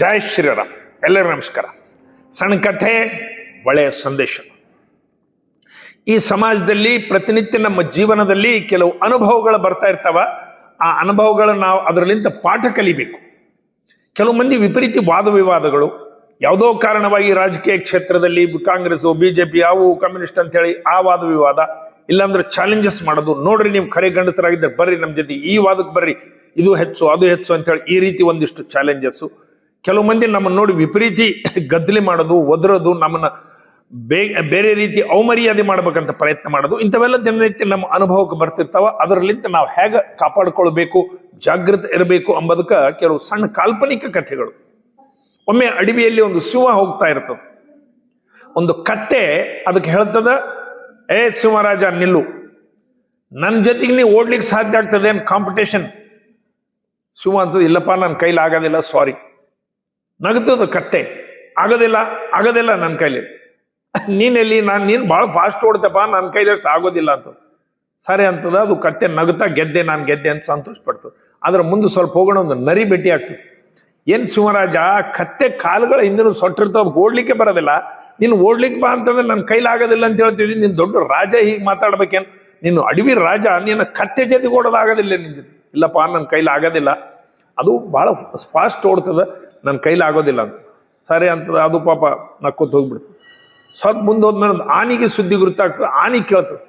ಜೈ ಶ್ರೀರಾಮ್. ಎಲ್ಲರಿಗೂ ನಮಸ್ಕಾರ. ಸಣ್ಣ ಕಥೆ, ಒಳ್ಳೆಯ ಸಂದೇಶ. ಈ ಸಮಾಜದಲ್ಲಿ ಪ್ರತಿನಿತ್ಯ ನಮ್ಮ ಜೀವನದಲ್ಲಿ ಕೆಲವು ಅನುಭವಗಳು ಬರ್ತಾ ಇರ್ತಾವ. ಆ ಅನುಭವಗಳು ನಾವು ಅದರಲ್ಲಿಂದ ಪಾಠ ಕಲಿಬೇಕು. ಕೆಲವು ಮಂದಿ ವಿಪರೀತ ವಾದ ವಿವಾದಗಳು, ಯಾವುದೋ ಕಾರಣವಾಗಿ ರಾಜಕೀಯ ಕ್ಷೇತ್ರದಲ್ಲಿ ಕಾಂಗ್ರೆಸ್ ಬಿಜೆಪಿ ಅವು ಕಮ್ಯುನಿಸ್ಟ್ ಅಂತ ಹೇಳಿ ಆ ವಾದ ವಿವಾದ, ಇಲ್ಲಾಂದ್ರೆ ಚಾಲೆಂಜಸ್ ಮಾಡೋದು. ನೋಡ್ರಿ, ನೀವು ಖರೆ ಗಂಡಸರಾಗಿದ್ದರೆ ಬರ್ರಿ ನಮ್ಮ ಜೊತೆ, ಈ ವಾದಕ್ಕೆ ಬರ್ರಿ, ಇದು ಹೆಚ್ಚು ಅದು ಹೆಚ್ಚು ಅಂತೇಳಿ ಈ ರೀತಿ ಒಂದಿಷ್ಟು ಚಾಲೆಂಜಸ್ಸು. ಕೆಲವು ಮಂದಿ ನಮ್ಮನ್ನು ನೋಡಿ ವಿಪರೀತಿ ಗದ್ದಲಿ ಮಾಡೋದು, ಒದರೋದು, ನಮ್ಮನ್ನ ಬೇರೆ ರೀತಿ ಅವಮರ್ಯಾದೆ ಮಾಡ್ಬೇಕಂತ ಪ್ರಯತ್ನ ಮಾಡೋದು, ಇಂಥವೆಲ್ಲ ದಿನನಿತ್ಯ ನಮ್ಮ ಅನುಭವಕ್ಕೆ ಬರ್ತಿರ್ತಾವ. ಅದರಲ್ಲಿಂದ ನಾವು ಹೇಗೆ ಕಾಪಾಡ್ಕೊಳ್ಬೇಕು, ಜಾಗೃತ ಇರಬೇಕು ಅಂಬೋದಕ್ಕೆ ಕೆಲವು ಸಣ್ಣ ಕಾಲ್ಪನಿಕ ಕಥೆಗಳು. ಒಮ್ಮೆ ಅಡವಿಯಲ್ಲಿ ಒಂದು ಸಿಂಹ ಹೋಗ್ತಾ ಇರ್ತದೆ. ಒಂದು ಕತ್ತೆ ಅದಕ್ಕೆ ಹೇಳ್ತದ, ಏ ಸಿಂಹರಾಜ ನಿಲ್ಲು, ನನ್ನ ಜೊತೆಗೆ ನೀವು ಓಡ್ಲಿಕ್ಕೆ ಸಾಧ್ಯ ಆಗ್ತದೆ ಏನು ಕಾಂಪಿಟೇಷನ್? ಸಿಂಹ ಅಂತದ, ಇಲ್ಲಪ್ಪ ನನ್ನ ಕೈಲಿ ಆಗೋದಿಲ್ಲ, ಸಾರಿ. ನಗ್ತದ ಕತ್ತೆ, ಆಗೋದಿಲ್ಲ ನನ್ನ ಕೈಲಿ. ನೀನೆಲ್ಲಿ, ನೀನು ಭಾಳ ಫಾಸ್ಟ್ ಓಡ್ತಪ್ಪ, ನನ್ನ ಕೈಲಿ ಅಷ್ಟು ಆಗೋದಿಲ್ಲ ಅಂತ. ಸರಿ ಅಂತದ. ಅದು ಕತ್ತೆ ನಗ್ತಾ ನಾನು ಗೆದ್ದೆ ಅಂತ ಸಂತೋಷ ಪಡ್ತದೆ. ಅದ್ರ ಮುಂದೆ ಸ್ವಲ್ಪ ಹೋಗೋಣ, ಒಂದು ನರಿ ಭೇಟಿ ಆಗ್ತದೆ. ಏನ್ ಸಿಂಹರಾಜ, ಕತ್ತೆ ಕಾಲುಗಳ ಹಿಂದಿನ ಸೊಟ್ಟಿರ್ತಾವ, ಓಡ್ಲಿಕ್ಕೆ ಬರೋದಿಲ್ಲ, ನೀನು ಓಡ್ಲಿಕ್ಕೆ ಬಾ ಅಂತಂದ್ರೆ ನನ್ನ ಕೈಲಿ ಆಗೋದಿಲ್ಲ ಅಂತ ಹೇಳ್ತಿದ್ದೀನಿ. ನೀನು ದೊಡ್ಡ ರಾಜ, ಹೀಗೆ ಮಾತಾಡ್ಬೇಕೇನು? ನೀನು ಅಡವಿ ರಾಜ, ನೀನು ಕತ್ತೆ ಜೊತೆಗೆ ಓಡೋದಾಗೋದಿಲ್ಲ ನಿನ್ ಜೊತೆ. ಇಲ್ಲಪ್ಪ ನನ್ನ ಕೈಲಿ ಆಗೋದಿಲ್ಲ, ಅದು ಭಾಳ ಫಾಸ್ಟ್ ಓಡ್ತದ, ನನ್ನ ಕೈಲಿ ಆಗೋದಿಲ್ಲ ಅಂತ. ಸರಿ ಅಂತದ. ಅದು ಪಾಪ ನಕ್ಕೋತ ಹೋಗ್ಬಿಡ್ತದೆ. ಸ್ವಲ್ಪ ಮುಂದೆ ಹೋದ್ಮೇಲೆ ಒಂದು ಆನಿಗೆ ಸುದ್ದಿ ಗುರುತಾಗ್ತದೆ. ಆನಿ ಕೇಳ್ತದೆ,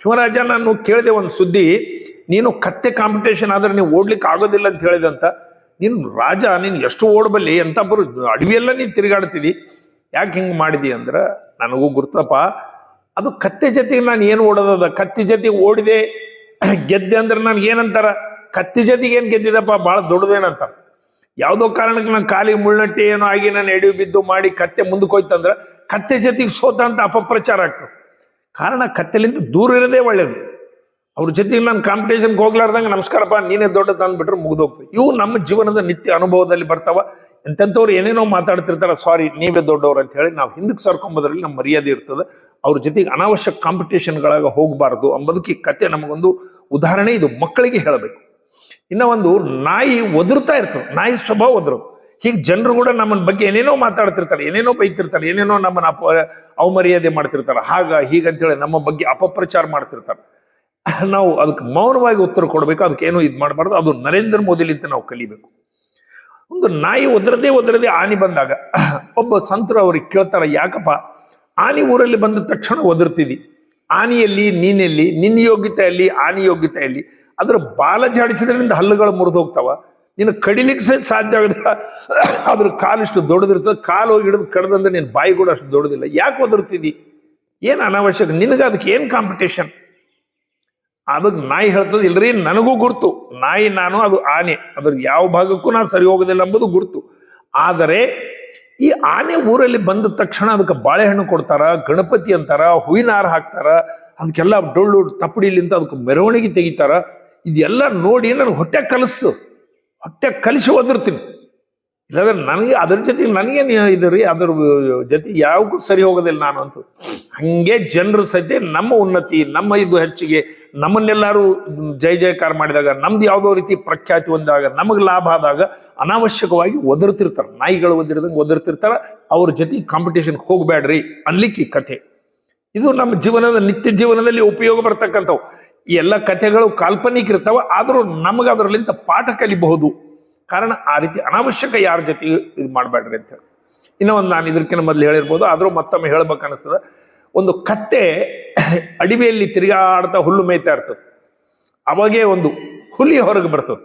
ಶಿವರಾಜ ನಾನು ಕೇಳಿದೆ ಒಂದು ಸುದ್ದಿ, ನೀನು ಕತ್ತೆ ಕಾಂಪಿಟೇಷನ್ ಆದ್ರೆ ನೀವು ಓಡ್ಲಿಕ್ಕೆ ಆಗೋದಿಲ್ಲ ಅಂತ ಹೇಳಿದಂತ. ನೀನು ರಾಜ, ನೀನು ಎಷ್ಟು ಓಡಬಲ್ಲಿ, ಎಂತ ಬರು ಅಡವಿಯೆಲ್ಲ ನೀನು ತಿರುಗಾಡ್ತಿದಿ, ಯಾಕೆ ಹಿಂಗೆ ಮಾಡಿದಿ ಅಂದ್ರೆ, ನನಗೂ ಗುರ್ತಪ್ಪ, ಅದು ಕತ್ತೆ ಜೊತೆಗೆ ನಾನು ಏನು ಓಡೋದದ, ಕತ್ತಿ ಜೊತೆಗೆ ಓಡಿದೆ ಗೆದ್ದೆ ಅಂದ್ರೆ ನನ್ಗೆ ಏನಂತಾರ, ಕತ್ತಿ ಜೊತೆಗೆ ಏನು ಗೆದ್ದಿದಪ್ಪ, ಭಾಳ ದೊಡ್ಡದೇನಂತ. ಯಾವುದೋ ಕಾರಣಕ್ಕೆ ನಾನು ಕಾಲಿಗೆ ಮುಳ್ನಟ್ಟಿ ಏನೋ ಆಗಿ ನಾನು ಎಡವಿ ಬಿದ್ದು ಮಾಡಿ ಕತ್ತೆ ಮುಂದಕ್ಕೆ ಹೋಯ್ತಂದ್ರೆ ಕತ್ತೆ ಜೊತೆಗೆ ಸೋತ ಅಂತ ಅಪಪ್ರಚಾರ ಆಗ್ತದೆ. ಕಾರಣ ಕತ್ತೆಲಿಂದ ದೂರ ಇರೋದೇ ಒಳ್ಳೇದು. ಅವ್ರ ಜೊತೆಗೆ ನಾನು ಕಾಂಪಿಟೇಷನ್ಗೆ ಹೋಗ್ಲಾರ್ದಂಗೆ ನಮಸ್ಕಾರಪ್ಪ ನೀನೇ ದೊಡ್ಡದು ಅಂದ್ಬಿಟ್ರೆ ಮುಗಿದೋಗ್ತದೆ. ಇವು ನಮ್ಮ ಜೀವನದ ನಿತ್ಯ ಅನುಭವದಲ್ಲಿ ಬರ್ತಾವ. ಎಂತೆಂಥವ್ರು ಏನೇನೋ ಮಾತಾಡ್ತಿರ್ತಾರ, ಸಾರಿ ನೀವೇ ದೊಡ್ಡವ್ರು ಅಂತ ಹೇಳಿ ನಾವು ಹಿಂದಕ್ಕೆ ಸರ್ಕೊಂಬೋದ್ರಲ್ಲಿ ನಮ್ಮ ಮರ್ಯಾದೆ ಇರ್ತದೆ. ಅವ್ರ ಜೊತೆಗೆ ಅನಾವಶ್ಯಕ ಕಾಂಪಿಟೇಷನ್ಗಳಾಗ ಹೋಗಬಾರ್ದು ಅಂಬೋದಕ್ಕೆ ಈ ಕತೆ ನಮಗೊಂದು ಉದಾಹರಣೆ. ಇದು ಮಕ್ಕಳಿಗೆ ಹೇಳಬೇಕು. ಇನ್ನ ಒಂದು ನಾಯಿ ಒದರ್ತಾ ಇರ್ತದೆ, ನಾಯಿ ಸ್ವಭಾವ ಒದರೋದು. ಹೀಗೆ ಜನರು ಕೂಡ ನಮ್ಮನ ಬಗ್ಗೆ ಏನೇನೋ ಮಾತಾಡ್ತಿರ್ತಾರೆ, ಏನೇನೋ ಬೈತಿರ್ತಾರೆ, ಏನೇನೋ ನಮ್ಮನ್ನ ಅವಮರ್ಯಾದೆ ಮಾಡ್ತಿರ್ತಾರೆ, ಹೀಗಂತೇಳಿ ನಮ್ಮ ಬಗ್ಗೆ ಅಪಪ್ರಚಾರ ಮಾಡ್ತಿರ್ತಾರೆ. ನಾವು ಅದಕ್ಕೆ ಮೌನವಾಗಿ ಉತ್ತರ ಕೊಡ್ಬೇಕು, ಅದಕ್ಕೇನು ಇದು ಮಾಡಬಾರ್ದು. ಅದು ನರೇಂದ್ರ ಮೋದಿಲಿಂದ ನಾವು ಕಲಿಬೇಕು. ಒಂದು ನಾಯಿ ಒದರದೆ ಆನಿ ಬಂದಾಗ ಒಬ್ಬ ಸಂತರು ಅವ್ರಿಗೆ ಕೇಳ್ತಾರ, ಯಾಕಪ್ಪ ಆನಿ ಊರಲ್ಲಿ ಬಂದ ತಕ್ಷಣ ಒದರ್ತಿದಿ, ಆನಿಯಲ್ಲಿ ನೀನೆಲ್ಲಿ, ನಿನ್ನ ಯೋಗ್ಯತೆಯಲ್ಲಿ ಆನಿ ಯೋಗ್ಯತೆಯಲ್ಲಿ, ಅದ್ರ ಬಾಲ ಜಾಡಿಸಿದ್ರಿಂದ ಹಲ್ಲುಗಳು ಮುರಿದು ಹೋಗ್ತಾವ, ನೀನು ಕಡಿಲಿಕ್ಕೆ ಸಾಧ್ಯ ಆಗೋದಿಲ್ಲ. ಅದ್ರ ಕಾಲಿಷ್ಟು ದೊಡ್ಡದಿರ್ತದೆ, ಕಾಲು ಹೋಗಿ ಹಿಡಿದು ಕಡ್ದಂದ್ರೆ ನೀನು ಬಾಯಿ ಕೂಡ ಅಷ್ಟು ದೊಡ್ಡದಿಲ್ಲ, ಯಾಕೆ ಒದರ್ತಿದಿ, ಏನು ಅನಾವಶ್ಯಕ, ನಿನಗೆ ಅದಕ್ಕೆ ಏನು ಕಾಂಪಿಟೇಷನ್? ಅದಕ್ಕೆ ನಾಯಿ ಹೇಳ್ತದೆ, ಇಲ್ರಿ ನನಗೂ ಗುರ್ತು, ನಾಯಿ ನಾನು, ಅದು ಆನೆ, ಅದ್ರ ಯಾವ ಭಾಗಕ್ಕೂ ನಾನು ಸರಿ ಹೋಗೋದಿಲ್ಲ ಎಂಬುದು ಗುರ್ತು. ಆದರೆ ಈ ಆನೆ ಊರಲ್ಲಿ ಬಂದ ತಕ್ಷಣ ಅದಕ್ಕೆ ಬಾಳೆಹಣ್ಣು ಕೊಡ್ತಾರ, ಗಣಪತಿ ಅಂತಾರ, ಹೂವಿನ ಹಾರ ಹಾಕ್ತಾರ, ಅದಕ್ಕೆಲ್ಲ ಡೊಳ್ಳು ತಪ್ಪಡಿಲಿಂದ ಅದಕ್ಕೆ ಮೆರವಣಿಗೆ ತೆಗಿತಾರ. ಇದೆಲ್ಲ ನೋಡಿ ನನಗೆ ಹೊಟ್ಟೆ ಕಲಿಸಿ ಒದರ್ತೀನಿ. ಇಲ್ಲಾಂದ್ರೆ ನನಗೆ ಅದ್ರ ಜೊತೆಗೆ ನನಗೇನು ಇದು ರೀ, ಅದ್ರ ಜೊತೆ ಯಾವಕ್ಕೂ ಸರಿ ಹೋಗೋದಿಲ್ಲ ನಾನು ಅಂತ. ಹಂಗೆ ಜನರು ಸಹಿತ ನಮ್ಮ ಉನ್ನತಿ, ನಮ್ಮ ಇದು ಹೆಚ್ಚಿಗೆ, ನಮ್ಮನ್ನೆಲ್ಲರೂ ಜಯ ಜಯಕಾರ ಮಾಡಿದಾಗ, ನಮ್ದು ಯಾವುದೋ ರೀತಿ ಪ್ರಖ್ಯಾತಿ ಹೊಂದಾಗ, ನಮಗೆ ಲಾಭ ಆದಾಗ ಅನಾವಶ್ಯಕವಾಗಿ ಒದರ್ತಿರ್ತಾರೆ. ನಾಯಿಗಳು ಒದರ್ತಿರ್ತಾರೆ. ಅವ್ರ ಜೊತೆ ಕಾಂಪಿಟೇಷನ್ಗೆ ಹೋಗ್ಬೇಡ್ರಿ ಅನ್ಲಿಕ್ಕೆ ಈ ಕಥೆ. ಇದು ನಮ್ಮ ಜೀವನದ ನಿತ್ಯ ಜೀವನದಲ್ಲಿ ಉಪಯೋಗ ಬರ್ತಕ್ಕಂಥವು. ಈ ಎಲ್ಲ ಕಥೆಗಳು ಕಾಲ್ಪನಿಕ ಇರ್ತಾವ, ಆದರೂ ನಮಗೆ ಅದರಲ್ಲಿಂದ ಪಾಠ ಕಲಿಬಹುದು. ಕಾರಣ ಆ ರೀತಿ ಅನಾವಶ್ಯಕ ಯಾರ ಜೊತೆಗೆ ಇದು ಮಾಡಬೇಡ್ರಿ ಅಂತ ಹೇಳಿ. ಇನ್ನೂ ಒಂದು ನಾನು ಇದಕ್ಕಿಂತ ಮೊದಲು ಹೇಳಿರ್ಬೋದು, ಆದರೂ ಮತ್ತೊಮ್ಮೆ ಹೇಳ್ಬೇಕು ಅನಿಸ್ತದೆ. ಒಂದು ಕತ್ತೆ ಅಡವಿಯಲ್ಲಿ ತಿರುಗಾಡ್ತಾ ಹುಲ್ಲು ಮೇಯ್ತಾ ಇರ್ತದೆ. ಅವಾಗೇ ಒಂದು ಹುಲಿ ಹೊರಗೆ ಬರ್ತದೆ.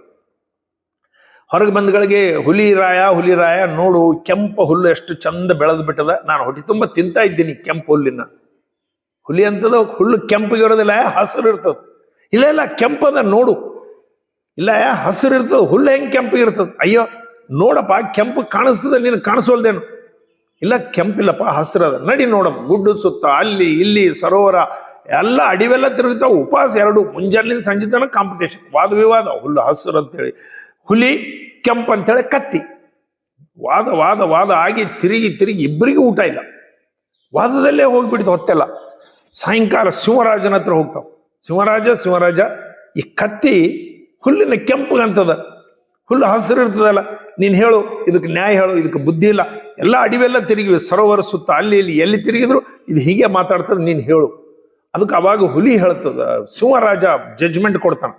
ಹೊರಗೆ ಬಂದಗಳಿಗೆ ಹುಲಿ ರಾಯ ನೋಡು, ಕೆಂಪು ಹುಲ್ಲು ಎಷ್ಟು ಚಂದ ಬೆಳೆದು ಬಿಟ್ಟದ, ನಾನು ಹೊಟ್ಟೆ ತುಂಬ ತಿಂತಾ ಇದ್ದೀನಿ ಕೆಂಪು ಹುಲ್ಲಿನ. ಹುಲಿ ಅಂತದ ಹುಲ್ಲು ಕೆಂಪಿಗೆ ಇರೋದಿಲ್ಲ, ಹಸಿರು ಇರ್ತದೆ. ಇಲ್ಲ ಕೆಂಪದ ನೋಡು, ಇಲ್ಲ ಹಸಿರು ಇರ್ತದೆ, ಹುಲ್ಲು ಹೆಂಗೆ ಕೆಂಪಿಗೆ ಇರ್ತದೆ. ಅಯ್ಯೋ ನೋಡಪ್ಪ, ಕೆಂಪು ಕಾಣಿಸ್ತದೆ, ನೀನು ಕಾಣಿಸೋಲ್ದೇನು? ಇಲ್ಲ ಕೆಂಪಿಲ್ಲಪ್ಪ, ಹಸಿರದ, ನಡಿ ನೋಡಮ್. ಗುಡ್ಡು ಸುತ್ತ ಅಲ್ಲಿ ಇಲ್ಲಿ ಸರೋವರ ಎಲ್ಲ ಅಡಿವೆಲ್ಲ ತಿರುಗ್ತಾವ. ಉಪವಾಸ ಎರಡು, ಮುಂಜಾನೆ ಸಂಜೆ ತನಕ ಕಾಂಪಿಟೇಷನ್, ವಾದ ವಿವಾದ, ಹುಲ್ಲು ಹಸಿರು ಅಂತೇಳಿ, ಹುಲಿ ಕೆಂಪು ಅಂತೇಳಿ ಕತ್ತಿ, ವಾದ ಆಗಿ ತಿರುಗಿ ಇಬ್ಬರಿಗೂ ಊಟ ಇಲ್ಲ. ವಾದದಲ್ಲೇ ಹೋಗ್ಬಿಡ್ತು ಹೊತ್ತೆಲ್ಲ. ಸಾಯಂಕಾಲ ಸಿಂಹರಾಜನ ಹತ್ರ ಹೋಗ್ತಾವ. ಸಿಂಹರಾಜ ಈ ಕತ್ತಿ ಹುಲ್ಲಿನ ಕೆಂಪಗಂತದ, ಹುಲ್ಲು ಹಸಿರು ಇರ್ತದಲ್ಲ, ನೀನು ಹೇಳು, ಇದಕ್ಕೆ ನ್ಯಾಯ ಹೇಳು, ಇದಕ್ಕೆ ಬುದ್ಧಿ ಇಲ್ಲ. ಎಲ್ಲ ಅಡಿವೆಲ್ಲ ತಿರುಗಿವೆ, ಸರೋವರ ಸುತ್ತ ಅಲ್ಲಿ ಇಲ್ಲಿ ಎಲ್ಲಿ ತಿರುಗಿದ್ರು ಇದು ಹೀಗೆ ಮಾತಾಡ್ತದೆ, ನೀನು ಹೇಳು. ಅದಕ್ಕೆ ಅವಾಗ ಹುಲಿ ಹೇಳ್ತದ, ಸಿಂಹರಾಜ ಜಡ್ಜ್ಮೆಂಟ್ ಕೊಡ್ತಾನೆ,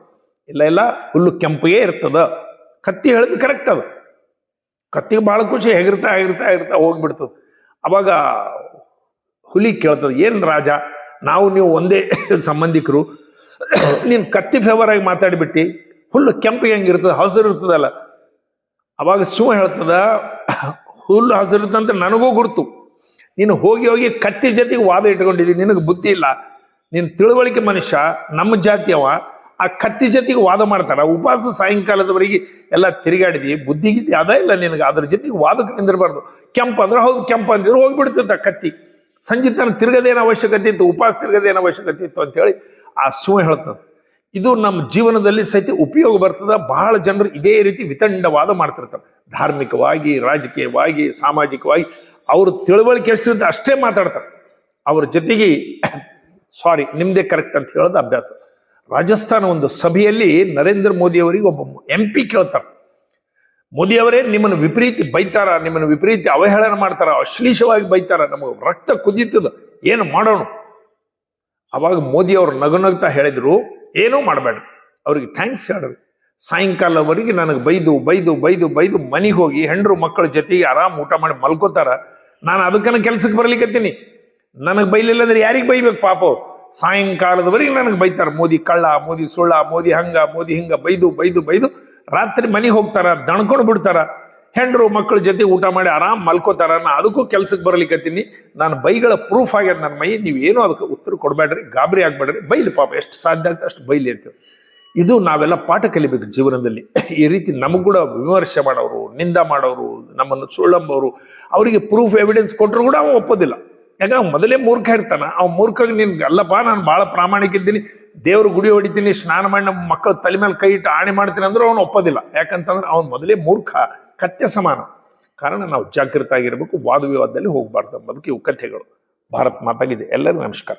ಇಲ್ಲ ಇಲ್ಲ ಹುಲ್ಲು ಕೆಂಪಗೆ ಇರ್ತದ. ಕತ್ತಿ ಹೇಳಿದ್ ಕರೆಕ್ಟ್ ಅದು. ಕತ್ತಿಗೆ ಭಾಳ ಖುಷಿ, ಹೆಗರ್ತಾ ಹೆಗರ್ತಾ ಹೆಗರ್ತಾ ಹೋಗ್ಬಿಡ್ತದೆ. ಅವಾಗ ಹುಲಿ ಕೇಳ್ತದೆ, ಏನ್ ರಾಜ, ನಾವು ನೀವು ಒಂದೇ ಸಂಬಂಧಿಕರು, ನೀನು ಕತ್ತಿ ಫೇವರ್ ಆಗಿ ಮಾತಾಡಿಬಿಟ್ಟು ಹುಲ್ಲು ಕೆಂಪಿಗೆ ಹೆಂಗಿರ್ತದೆ, ಹಸಿರು ಇರ್ತದಲ್ಲ. ಅವಾಗ ಸಿಂಹ ಹೇಳ್ತದ, ಹುಲ್ಲು ಹಸಿರು ಇರ್ತಂತ ನನಗೂ ಗುರ್ತು, ನೀನು ಹೋಗಿ ಹೋಗಿ ಕತ್ತಿ ಜೊತೆಗೆ ವಾದ ಇಟ್ಕೊಂಡಿದ್ದೀನಿ, ನಿನಗೆ ಬುದ್ಧಿ ಇಲ್ಲ, ನೀನು ತಿಳುವಳಿಕೆ ಮನುಷ್ಯ, ನಮ್ಮ ಜಾತಿಯವ, ಆ ಕತ್ತಿ ಜೊತೆಗೆ ವಾದ ಮಾಡ್ತಾರ, ಉಪವಾಸ ಸಾಯಂಕಾಲದವರೆಗೆ ಎಲ್ಲ ತಿರುಗಾಡಿದಿ, ಬುದ್ಧಿಗಿದ್ದಿ ಅದ ಇಲ್ಲ ನಿನಗೆ, ಅದ್ರ ಜೊತೆಗೆ ವಾದಕ್ಕೆ ನಿಂದಿರಬಾರ್ದು. ಕೆಂಪು ಅಂದ್ರೆ ಹೌದು, ಕೆಂಪು ಅಂದಿದ್ರು ಹೋಗ್ಬಿಡ್ತದ ಕತ್ತಿ. ಸಂಜೆ ತನಕ ತಿರುಗದೇನು ಅವಶ್ಯಕತೆ ಇತ್ತು, ಉಪವಾಸ ತಿರುಗದೇನು ಅವಶ್ಯಕತೆ ಇತ್ತು ಅಂತೇಳಿ ಆ ಸಿಂಹ ಹೇಳ್ತದೆ. ಇದು ನಮ್ಮ ಜೀವನದಲ್ಲಿ ಸಹಿತ ಉಪಯೋಗ ಬರ್ತದ. ಬಹಳ ಜನರು ಇದೇ ರೀತಿ ವಿತಂಡವಾದ ಮಾಡ್ತಿರ್ತಾರೆ, ಧಾರ್ಮಿಕವಾಗಿ, ರಾಜಕೀಯವಾಗಿ, ಸಾಮಾಜಿಕವಾಗಿ. ಅವರು ತಿಳುವಳಿಕೆ ಎಷ್ಟಿರುತ್ತೆ ಅಷ್ಟೇ ಮಾತಾಡ್ತಾರೆ. ಅವ್ರ ಜೊತೆಗೆ ಸಾರಿ ನಿಮ್ದೇ ಕರೆಕ್ಟ್ ಅಂತ ಹೇಳೋದು ಅಭ್ಯಾಸ. ರಾಜಸ್ಥಾನ ಒಂದು ಸಭೆಯಲ್ಲಿ ನರೇಂದ್ರ ಮೋದಿ ಅವರಿಗೆ ಒಬ್ಬ MP ಕೇಳ್ತಾರೆ, ಮೋದಿ ಅವರೇ ನಿಮ್ಮನ್ನು ವಿಪರೀತ ಬೈತಾರ, ನಿಮ್ಮನ್ನು ವಿಪರೀತ ಅವಹೇಳನ ಮಾಡ್ತಾರ, ಅಶ್ಲೀಷವಾಗಿ ಬೈತಾರ, ನಮಗೆ ರಕ್ತ ಕುದೀತದ, ಏನು ಮಾಡೋಣ? ಅವಾಗ ಮೋದಿ ಅವರು ನಗುನಗ್ತಾ ಹೇಳಿದ್ರು, ಏನೂ ಮಾಡಬೇಡ್ರಿ, ಅವ್ರಿಗೆ ಥ್ಯಾಂಕ್ಸ್ ಹೇಳ್ರಿ. ಸಾಯಂಕಾಲವರೆಗೆ ನನಗೆ ಬೈದು ಬೈದು ಬೈದು ಬೈದು ಮನೆಗೆ ಹೋಗಿ ಹೆಂಡ್ರು ಮಕ್ಕಳ ಜೊತೆಗೆ ಆರಾಮ್ ಊಟ ಮಾಡಿ ಮಲ್ಕೋತಾರ. ನಾನು ಅದಕ್ಕನ ಕೆಲ್ಸಕ್ಕೆ ಬರ್ಲಿಕ್ಕತ್ತೀನಿ, ನನಗೆ ಬೈಲಿಲ್ಲ ಅಂದ್ರೆ ಯಾರಿಗೆ ಬೈಬೇಕು ಪಾಪ? ಸಾಯಂಕಾಲದವರೆಗೆ ನನಗೆ ಬೈತಾರ, ಮೋದಿ ಕಳ್ಳ, ಮೋದಿ ಸುಳ್ಳ, ಮೋದಿ ಹಂಗ, ಮೋದಿ ಹಿಂಗ ಬೈದು ಬೈದು ಬೈದು ರಾತ್ರಿ ಮನೆಗೆ ಹೋಗ್ತಾರ, ದಣ್ಕೊಂಡು ಬಿಡ್ತಾರ, ಹೆಂಡ್ರು ಮಕ್ಕಳ ಜೊತೆ ಊಟ ಮಾಡಿ ಆರಾಮ್ ಮಲ್ಕೋತಾರ. ನಾ ಅದಕ್ಕೂ ಕೆಲ್ಸಕ್ಕೆ ಬರ್ಲಿಕ್ಕತ್ತೀನಿ, ನಾನು ಬೈಗಳ ಪ್ರೂಫ್ ಆಗ್ಯದ ನನ್ನ ಮೈ, ನೀವೇನು ಅದಕ್ಕೆ ಉತ್ತರ ಕೊಡಬೇಡ್ರಿ, ಗಾಬರಿ ಆಗ್ಬೇಡ್ರಿ, ಬೈಲಿ ಪಾಪ, ಎಷ್ಟು ಸಾಧ್ಯ ಆಗ್ತದೆ ಅಷ್ಟು ಬೈಲಿ ಅಂತ. ಇದು ನಾವೆಲ್ಲ ಪಾಠ ಕಲಿಬೇಕು ಜೀವನದಲ್ಲಿ. ಈ ರೀತಿ ನಮಗೂ ಕೂಡ ವಿಮರ್ಶೆ ಮಾಡೋರು, ನಿಂದ ಮಾಡೋರು, ನಮ್ಮನ್ನು ಸುಳ್ಳಂಬೋರು, ಅವರಿಗೆ ಪ್ರೂಫ್ ಎವಿಡೆನ್ಸ್ ಕೊಟ್ಟರು ಕೂಡ ಅವ ಒಪ್ಪೋದಿಲ್ಲ. ಯಾಕ ಮೊದಲೇ ಮೂರ್ಖ ಇರ್ತಾನ. ಅವ್ ಮೂರ್ಖಗೆ ನಿನ್ಗೆ ಅಲ್ಲಪ್ಪ, ನಾನು ಭಾಳ ಪ್ರಾಮಾಣಿಕ ಇದ್ದೀನಿ, ದೇವ್ರ ಗುಡಿ ಹೊಡಿತೀನಿ, ಸ್ನಾನ ಮಾಡಿ ನಮ್ಮ ಮಕ್ಕಳ ತಲೆ ಮೇಲೆ ಕೈ ಇಟ್ಟು ಆಣೆ ಮಾಡ್ತೀನಿ ಅಂದ್ರೆ ಅವನು ಒಪ್ಪೋದಿಲ್ಲ. ಯಾಕಂತಂದ್ರೆ ಅವನು ಮೊದಲೇ ಮೂರ್ಖ, ಕತ್ಯ ಸಮಾನ. ಕಾರಣ ನಾವು ಜಾಗೃತ ಆಗಿರ್ಬೇಕು, ವಾದ ವಿವಾದದಲ್ಲಿ ಹೋಗ್ಬಾರ್ದು ಎಂಬುದಕ್ಕೆ ಇವು ಕಥೆಗಳು. ಭಾರತ್ ಮಾತಾಗಿದೆ. ಎಲ್ಲರಿಗೂ ನಮಸ್ಕಾರ.